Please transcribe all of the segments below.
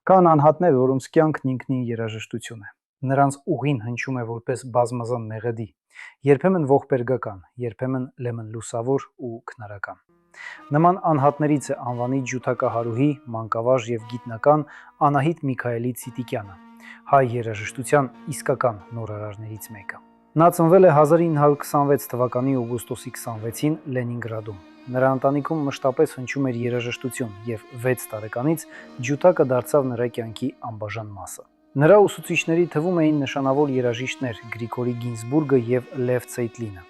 Կան անհատներ, որոնց կյանքն ինքնին երաժշտություն է։ Նրանց ուղին հնչում է որպես բազմազան մեղեդի, երբեմն ողբերգական, երբեմն լեմն-լուսավոր ու քնարական։ Նման անհատներից է անվանի ջութակահարուհի, մանկավարժ եւ գիտնական Անահիտ Միքայելի Ցիտիկյանը, հայ երաժշտության իսկական նորարարներից մեկը։ Նա ծնվել է 1926 թվականի օգոստոսի 26-ին Լենինգրադում։ Նրա ընտանիքում մշտապես հնչում էր երաժշտություն եւ 6 տարեկանից ջութակը դարձավ նրա կյանքի անբաժան մասը։ Նրա ուսուցիչների թվում էին նշանավոր երաժիշտներ Գրիգորի Գինզբուրգը եւ Լև Ցեյտլինը,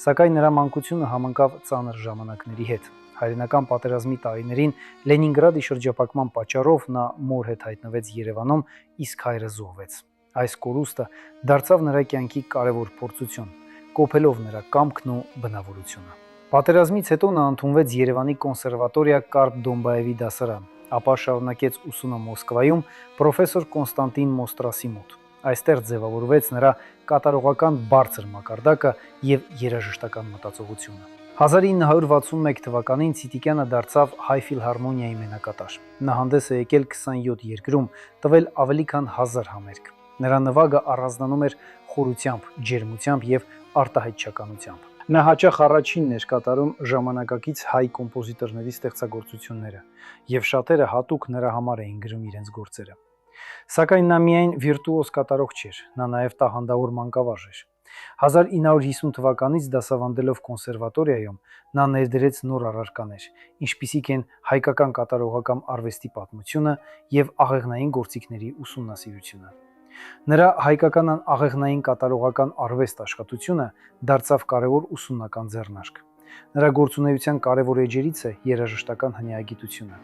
սակայն նրա մանկությունը համընկավ ծանր ժամանակների հետ։ Հայրենական պատերազմի տարիներին Լենինգրադի շրջափակման պատճառով նա մոր հետ հայտնվեց Երևանում, իսկ հայրը զոհվեց։ Այս կորուստը դարձավ նրա կյանքի կարևոր փորձություն, կոփելով նրա կամքն ու բնավորությունը։ Պատերազմից հետո նա ընդունվեց Երևանի կոնսերվատորիա Կարպ Դոմբաևի դասարան, ապա շարունակեց ուսումը Մոսկվայում պրոֆեսոր Կոնստանտին Մոստրասի մոտ։ Այստեղ ձևավորվեց նրա կատարողական բարձր մակարդակը եւ երաժշտական մտածողությունը։ 1961 թվականին Ցիտիկյանը դարձավ Հայ ֆիլհարմոնիայի մենակատար։ Նա հանդես է եկել 27 երկրում, տվել ավելի քան 1000 համերգ։ Նրա նվագը առանձնանում էր խորությամբ, ջերմությամբ եւ արտահայտչականությամբ։ Նա հաճախ առաջինն էր կատարում ժամանակակից հայ կոմպոզիտորների ստեղծագործությունները, եւ շատերը հատուկ նրա համար էին գրում իրենց գործերը։ Սակայն նա միայն վիրտուոզ կատարող չէր, նա նաեւ տաղանդավոր մանկավարժ էր։ 1950 թվականից դասավանդելով կոնսերվատորիայում նա ներդրեց նոր առարկաներ, ինչպիսիք են հայկական կատարողական արվեստի պատմությունը եւ աղեղնային գործիքների ուսումնասիրությունը։ Նրա հայկական աղեղնային կատարողական արվեստ աշխատությունը դարձավ կարևոր ուսումնական ձեռնարկ։ Նրա գործունեության կարևոր էջերից է երաժշտական հնյագիտությունը։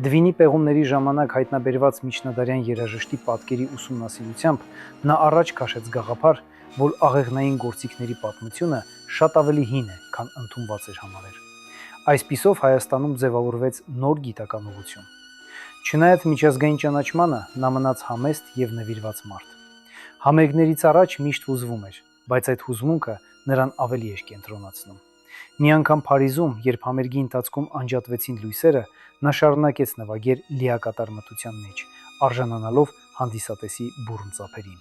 Դվինի պեղումների ժամանակ հայտնաբերված միջնադարյան երաժշտի պատկերի ուսումնասիրությամբ նա առաջ քաշեց գաղափար, որ աղեղնային գործիքների պատմությունը շատ ավելի հին է, քան ընդունված էր համարել։ Այսպիսով Հայաստանում ձևավորվեց նոր գիտական ուղղություն։ Չնայած միջազգային ճանաչմանը, նա մնաց համեստ եւ նվիրված մարդ։ Համերգներից առաջ միշտ հուզվում էր, բայց այդ հուզմունքը նրան ավելի էր կենտրոնացնում։ Մի անգամ Փարիզում, երբ համերգի ընթացքում անջատվեցին լույսերը, նա շարունակեց նվագել լիակատար մթության մեջ, արժանանալով հանդիսատեսի բուռն ծափերին։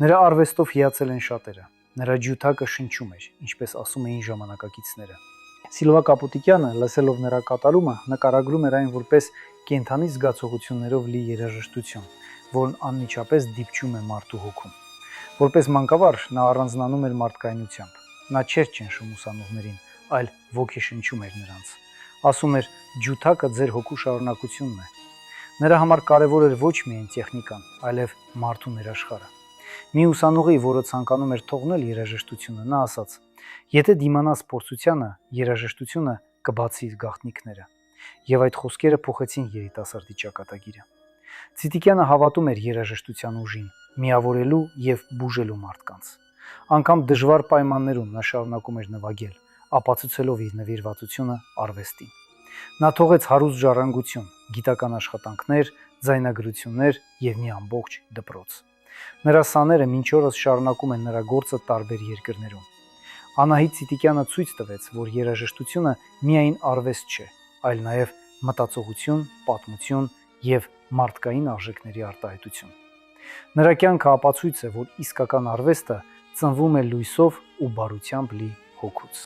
Նրա արվեստով հիացել են շատերը։ Նրա ջութակը շնչում էր, ինչպես ասում էին ժամանակակիցները։ Սիլվա Կապուտիկյանը, լսելով նրա կատարումը, նկարագրում էր այն որպես կենդանի զգացողություններով լի երաժշտություն, որն անմիջապես դիպչում է մարդու հոգում։ Որպես մանկավարժ նա առանձնանում էր մարդկայնությամբ։ Նա չէր ճնշում ուսանողներին, այլ ոգեշնչում էր նրանց։ Ասում էր՝ ջութակը ձեր հոգու շարունակությունն է։ Նրա համար կարևոր էր ոչ միայն տեխնիկան, այլև մարդու ներաշխարհը։ Մի ուսանողի, որը ցանկանում էր թողնել երաժշտությունը, նա ասաց. «Եթե դիմանաս փորձությանը, երաժշտությունը կբացի իր գաղտնիքները»։ Եվ այդ խոսքերը փոխեցին երիտասարդի ճակատագիրը։ Ցիտիկյանը հավատում էր երաժշտության ուժին, միավորելու եւ բուժելու մարդկանց։ Անկամ դժվար պայմաններում նա շարունակում էր նվագել, ապացուցելով իր նվիրվածությունը արվեստին։ Նա թողեց հարուստ ժառանգություն, գիտական աշխատանքներ, ձայնագրություններ եւ մի ամբողջ դպրոց։ Նրա սաները մինչ օրս շարունակում են նրա գործը տարբեր երկրներում։ Անահիտ Ցիտիկյանը ցույց տվեց, որ երաժշտությունը միայն արվեստ չէ, այլ նաեւ մտածողություն, պատմություն եւ մարդկային արժեքների արտահայտություն։ Նրա կյանքը ապացույց է, որ իսկական արվեստը ծնվում է լույսով ու բարությամբ լի հոգուց։